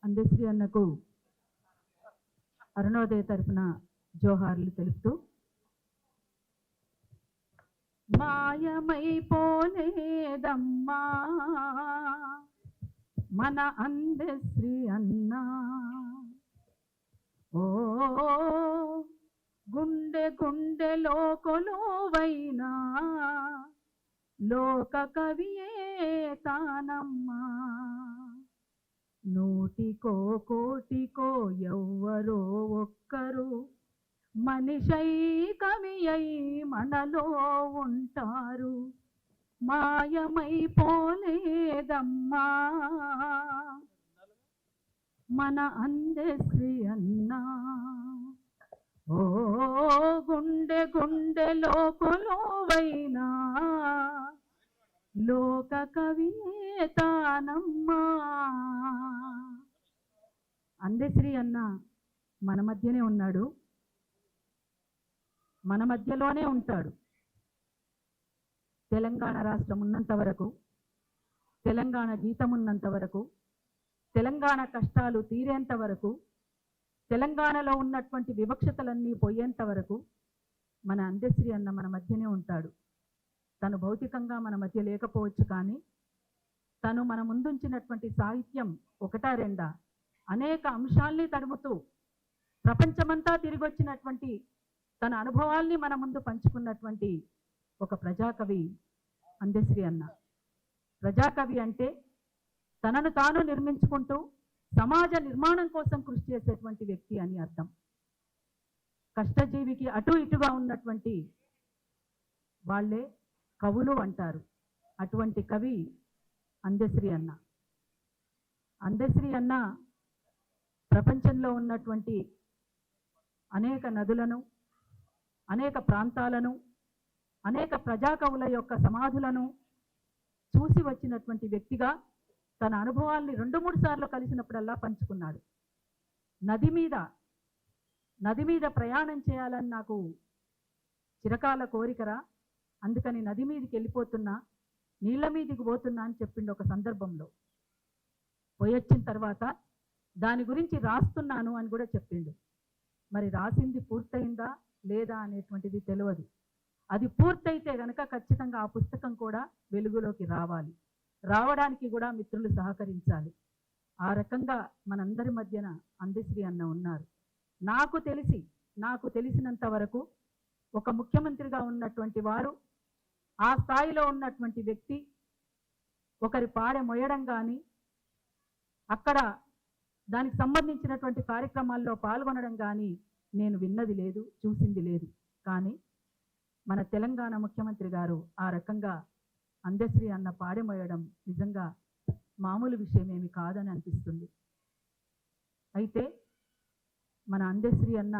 అందశ్రీ అన్నకు అరుణోదయ తరపున జోహార్లు తెలుపుతూ, మాయమైపోలేదమ్మా మన అందశ్రీ అన్నా, ఓ గుండె గుండెలో కొలువైనా లోక కవియే తానమ్మా, నూటికో కోటికో ఎవ్వరో ఒక్కరు మనిషై కవి అయి మనలో ఉంటారు, మాయమైపోలేదమ్మా మన అందశ్రీ అన్నా, ఓ గుండె గుండెలో కొలువైనా లోక కవియే తానమ్మా. అందశ్రీ అన్న మన మధ్యనే ఉన్నాడు, మన మధ్యలోనే ఉంటాడు. తెలంగాణ రాష్ట్రం ఉన్నంత వరకు, తెలంగాణ గీతం ఉన్నంత వరకు, తెలంగాణ కష్టాలు తీరేంత వరకు, తెలంగాణలో ఉన్నటువంటి వివక్షతలన్నీ పోయేంత వరకు మన అందశ్రీ అన్న మన మధ్యనే ఉంటాడు. తను భౌతికంగా మన మధ్య లేకపోవచ్చు, కానీ తను మన ముందుంచినటువంటి సాహిత్యం ఒకటా రెండా అనేక అంశాల్ని తడుముతూ ప్రపంచమంతా తిరిగి వచ్చినటువంటి తన అనుభవాల్ని మన ముందు పంచుకున్నటువంటి ఒక ప్రజాకవి అందశ్రీ అన్న. ప్రజాకవి అంటే తనను తాను నిర్మించుకుంటూ సమాజ నిర్మాణం కోసం కృషి చేసేటువంటి వ్యక్తి అని అర్థం. కష్టజీవికి అటు ఇటుగా ఉన్నటువంటి వాళ్ళే కవులు అంటారు. అటువంటి కవి అందశ్రీ అన్న. అందశ్రీ అన్న ప్రపంచంలో ఉన్నటువంటి అనేక నదులను, అనేక ప్రాంతాలను, అనేక ప్రజాకవుల యొక్క సమాధులను చూసి వచ్చినటువంటి వ్యక్తిగా తన అనుభవాల్ని 2-3 సార్లు కలిసినప్పుడల్లా పంచుకున్నాడు. నది మీద ప్రయాణం చేయాలని నాకు చిరకాల కోరికరా, అందుకని నది మీదకి వెళ్ళిపోతున్నా, నీళ్ళ మీదికి పోతున్నా అని చెప్పిండు ఒక సందర్భంలో. పోయొచ్చిన తర్వాత దాని గురించి రాస్తున్నాను అని కూడా చెప్పిండు. మరి రాసింది పూర్తయిందా లేదా అనేటువంటిది తెలియదు. అది పూర్తయితే గనక ఖచ్చితంగా ఆ పుస్తకం కూడా వెలుగులోకి రావాలి. రావడానికి కూడా మిత్రులు సహకరించాలి. ఆ రకంగా మనందరి మధ్యన అందశ్రీ అన్న ఉన్నారు. నాకు తెలిసినంత వరకు ఒక ముఖ్యమంత్రిగా ఉన్నటువంటి వారు, ఆ స్థాయిలో ఉన్నటువంటి వ్యక్తి ఒకరి పాడె మొయ్యడం కానీ, అక్కడ దానికి సంబంధించినటువంటి కార్యక్రమాల్లో పాల్గొనడం కానీ నేను విన్నది లేదు, చూసింది లేదు. కానీ మన తెలంగాణ ముఖ్యమంత్రి గారు ఆ రకంగా అందశ్రీ అన్న పాడెమోయడం నిజంగా మామూలు విషయమేమి కాదని అనిపిస్తుంది. అయితే మన అందశ్రీ అన్న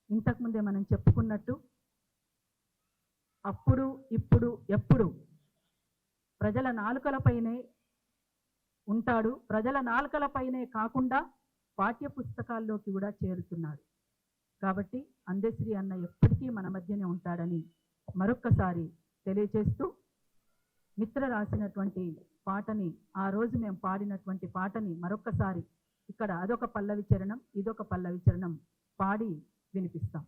ఇంతకుముందే మనం చెప్పుకున్నట్టు అప్పుడు, ఇప్పుడు, ఎప్పుడు ప్రజల నాలుకలపైనే ఉంటాడు. ప్రజల నాలుకలపైనే కాకుండా పాఠ్య పుస్తకాల్లోకి కూడా చేరుతున్నాడు. కాబట్టి అందశ్రీ అన్న ఎప్పటికీ మన మధ్యనే ఉంటాడని మరొక్కసారి తెలియజేస్తూ, మిత్ర రాసినటువంటి పాటని, ఆ రోజు మేము పాడినటువంటి పాటని మరొక్కసారి ఇక్కడ అదొక పల్లవి చరణం, ఇదొక పల్లవి చరణం పాడి వినిపిస్తాం.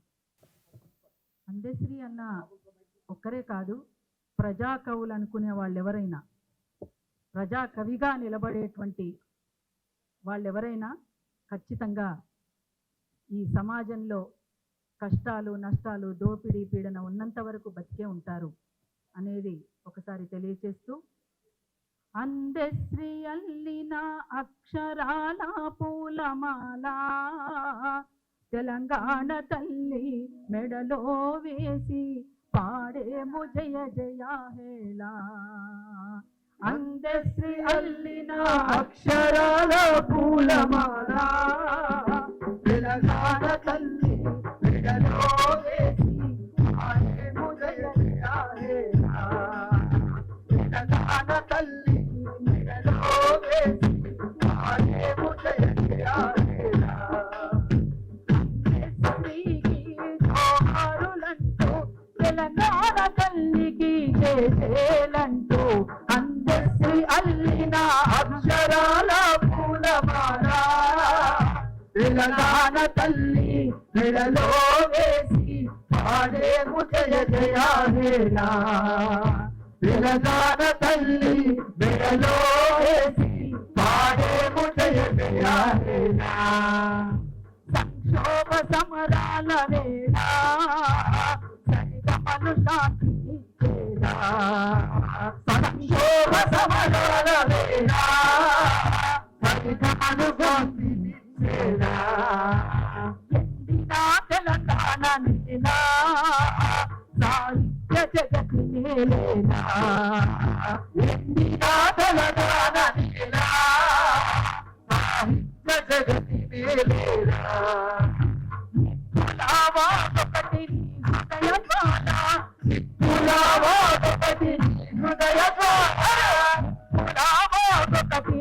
అందశ్రీ అన్న ఒక్కరే కాదు, ప్రజా కవులు అనుకునే వాళ్ళు ఎవరైనా, ప్రజా కవిగా నిలబడేటువంటి వాళ్ళెవరైనా ఖచ్చితంగా ఈ సమాజంలో కష్టాలు, నష్టాలు, దోపిడీ, పీడన ఉన్నంత వరకు బతికే ఉంటారు అనేది ఒకసారి తెలియచేస్తూ, అందశ్రీ అల్లిన అక్షరాల పూలమాల తెలంగాణ తల్లి మెడలో వేసి పాడేము జయ జయ హేళా. అందశ్రీ అల్లిన అక్షరాల పూలమాల తెలంగాణ తల్లి మెడలో వేసి పాడేము జయ జయ హేళా. తెలంగాణ తల్లి మెడలో వేసి పాడేము జయ జయ హేళా. అందశ్రీకి జోహారులంటూ, తెలంగాణ తల్లికి చేసేలంటూ, అందశ్రీ అల్లిన అక్షరాల పూల తెలంగాణ తల్లి మెడలో వేసి పాడేము జయ జయాలేనా తెలంగాణ తల్లి మెడలో వేసి పాడేము జయ జయాలేనా సంక్షోభ సమరాల వేళ సరిగమలు శాంతి ఇచ్చేలా సంక్షోభ సమరాల వేళ సరిగమలు శాంతి ఇచ్చేలా ఎండిన తెలంగాణ నేల సాహిత్య జగతి నేలేనా ఎండిన తెలంగాణ నేల సాహిత్య జగతి నేలేనా ఒకటి హృదయపాన ఒకటి హృదయపాన ఒకటి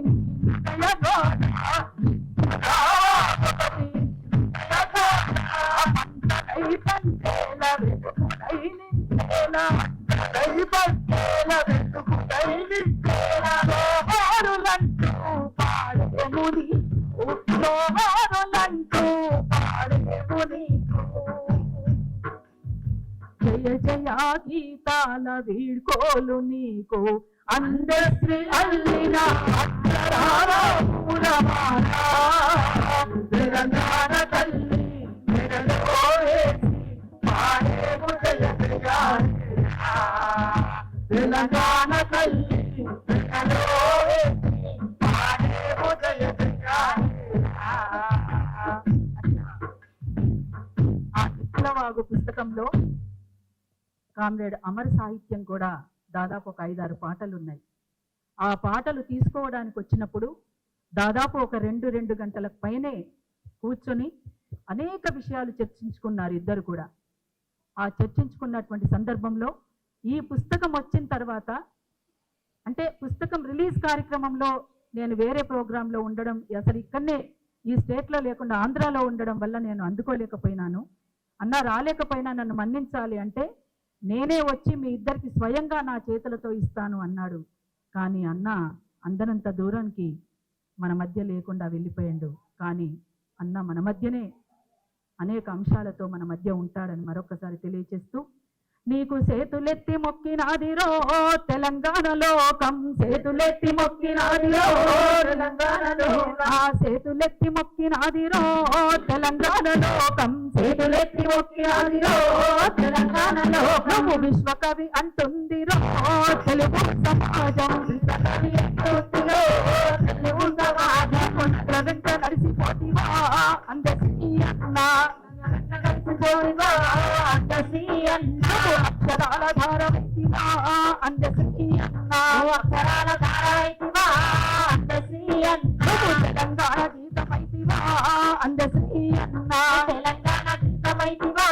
జయ జయ గీతాల వీడ్కోలు నీకు అందశ్రీ అల్లిన తెలంగాణ తల్లి మెడలో వేసి పాడేము జయ జయాలేనా తెలంగాణ తల్లి మెడలో వేసి పాడేము జయ జయాలేనా. ఆ విప్లవాగు పుస్తకంలో కామ్రేడ్ అమర్ సాహిత్యం కూడా దాదాపు ఒక 5-6 పాటలు ఉన్నాయి. ఆ పాటలు తీసుకోవడానికి వచ్చినప్పుడు దాదాపు ఒక 2 గంటల పైనే కూర్చొని అనేక విషయాలు చర్చించుకున్నారు ఇద్దరు కూడా. ఆ చర్చించుకున్నటువంటి సందర్భంలో ఈ పుస్తకం వచ్చిన తర్వాత, అంటే పుస్తకం రిలీజ్ కార్యక్రమంలో నేను వేరే ప్రోగ్రాంలో ఉండడం, అసలు ఇక్కడనే ఈ స్టేట్లో లేకుండా ఆంధ్రాలో ఉండడం వల్ల నేను అందుకోలేకపోయినాను. అన్న రాలేకపోయినా నన్ను మన్నించాలి అంటే నేనే వచ్చి మీ ఇద్దరికి స్వయంగా నా చేతులతో ఇస్తాను అన్నాడు. కానీ అన్న అందనంత దూరానికి మన మధ్య లేకుండా వెళ్ళిపోయాడు. కానీ అన్న మన మధ్యనే అనేక అంశాలతో మన మధ్య ఉంటాడని మరొకసారి తెలియచేస్తూ, నీకు సేతులెత్తి మొక్కినాదిరో తెలంగాణ లోకం, సేతులెత్తి మొక్కినాదిరో తెలంగాణ లోకం, ఆ సేతులెత్తి మొక్కినాదిరో తెలంగాణ లోకం, సేతులెత్తి మొక్కినాదిరో తెలంగాణ లోకం, విశ్వకవి అంటుందిరో తెలుగు సమాజం, విశ్వకవి అంటుందిరో తెలుగు సమాజం, వెంట నడిసిపోతివా అందసి అన్నా అక్షరాల ధారవైతివా అందసి అన్నా, అక్షరాల ధారవైతివా అందసి అన్నా, తెలంగాణ గీతమైతివా అందసి అన్నా, తెలంగాణ గీతమైతివా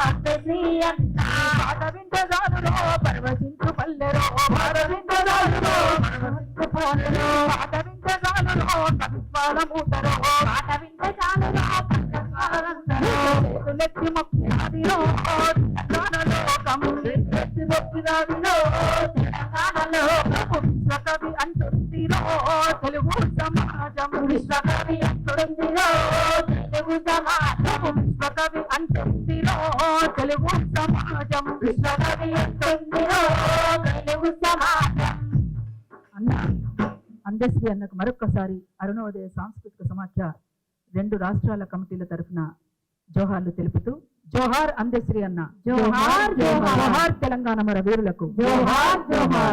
అందసి అన్నా, పాట వింటదానులో పరవశించు పల్లెరో, పాట వింటదానులో పరవశించు పల్లెరో, పాట వింటదానులో కవిత్వాల మూటరో, పాట వింటదానులో చేతులెత్తి మొక్కినాదిరో తెలంగాణ లోకం, చేతులెత్తి మొక్కినాదిరో తెలంగాణ లోకం, విశ్వకవి అంటుందిరో తెలుగు సమాజం, విశ్వకవి అంటుందిరో తెలుగు సమాజం, విశ్వకవి అంటుందిరో తెలుగు సమాజం, విశ్వకవి అంటుందిరో తెలుగు సమాజం అన్న. అందశ్రీ అన్నకు మరొక్కసారి అరుణోదయ సాంస్కృతిక సమాఖ్య 2 రాష్ట్రాల కమిటీల తరఫున జోహార్లు తెలుపుతూ, జోహార్ అందశ్రీ అన్న, జోహార్ జోహార్ తెలంగాణ మన వీరులకు, జోహార్ జోహార్.